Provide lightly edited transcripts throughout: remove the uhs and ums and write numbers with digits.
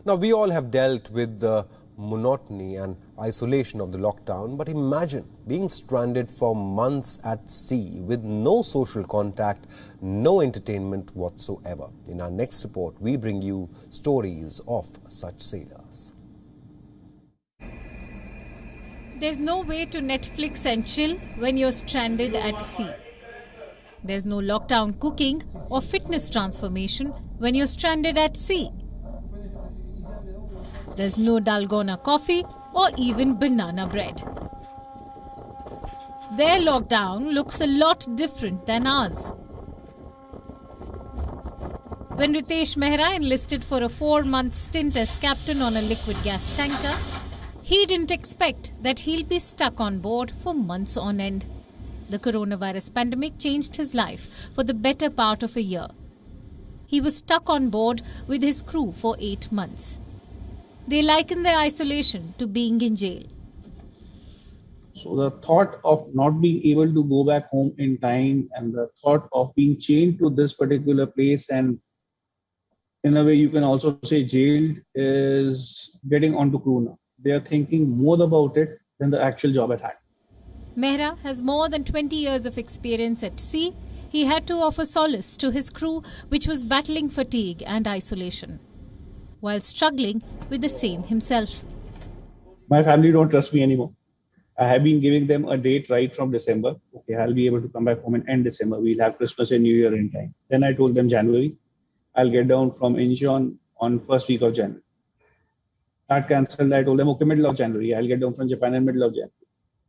Now, we all have dealt with the monotony and isolation of the lockdown, but imagine being stranded for months at sea with no social contact, no entertainment whatsoever. In our next report, we bring you stories of such sailors. There's no way to Netflix and chill when you're stranded at sea. There's no lockdown cooking or fitness transformation when you're stranded at sea. There's no dalgona coffee or even banana bread. Their lockdown looks a lot different than ours. When Ritesh Mehra enlisted for a 4-month stint as captain on a liquid gas tanker, he didn't expect that he'll be stuck on board for months on end. The coronavirus pandemic changed his life for the better part of a year. He was stuck on board with his crew for 8 months. They liken their isolation to being in jail. So the thought of not being able to go back home in time and the thought of being chained to this particular place and in a way you can also say jailed is getting onto crew now. They are thinking more about it than the actual job at hand. Mehra has more than 20 years of experience at sea. He had to offer solace to his crew, which was battling fatigue and isolation, while struggling with the same himself. My family don't trust me anymore. I have been giving them a date right from December. Okay, I'll be able to come back home in end December. We'll have Christmas and New Year in time. Then I told them January. I'll get down from Incheon on first week of January. That cancelled. I told them, okay, middle of January. I'll get down from Japan in middle of January.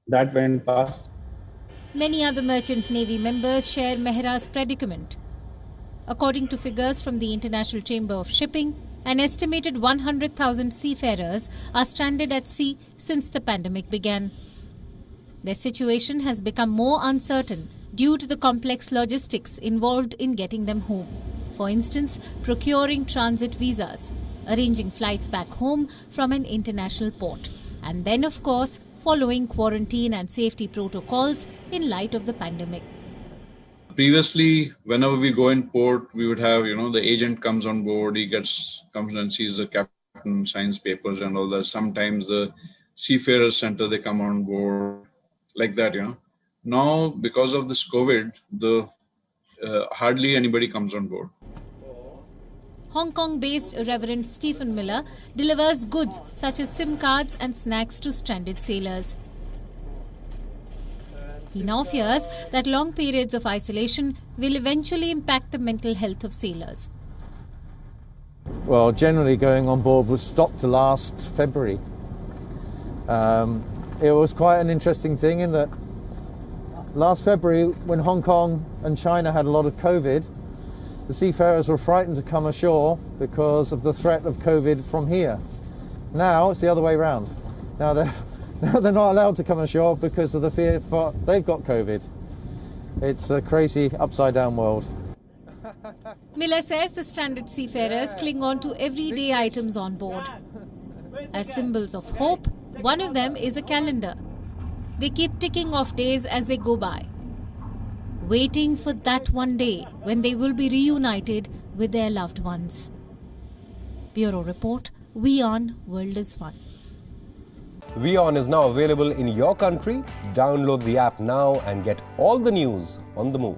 That went past. Many other Merchant Navy members share Mehra's predicament. According to figures from the International Chamber of Shipping, an estimated 100,000 seafarers are stranded at sea since the pandemic began. Their situation has become more uncertain due to the complex logistics involved in getting them home. For instance, procuring transit visas, arranging flights back home from an international port, and then, of course, following quarantine and safety protocols in light of the pandemic. Previously, whenever we go in port, we would have, the agent comes on board, comes and sees the captain, signs papers and all that. Sometimes the seafarers center, they come on board like that, Now, because of this COVID, hardly anybody comes on board. Hong Kong-based Reverend Stephen Miller delivers goods such as SIM cards and snacks to stranded sailors. He now fears that long periods of isolation will eventually impact the mental health of sailors. Well, generally going on board was stopped to last February. It was quite an interesting thing in that last February, when Hong Kong and China had a lot of COVID, the seafarers were frightened to come ashore because of the threat of COVID from here. Now it's the other way around. Now they're not allowed to come ashore because of the fear they've got COVID. It's a crazy upside-down world. Miller says the stranded seafarers cling on to everyday items on board. As symbols of hope, one of them is a calendar. They keep ticking off days as they go by, waiting for that one day when they will be reunited with their loved ones. Bureau Report, WION, World is One. WION is now available in your country. Download the app now and get all the news on the move.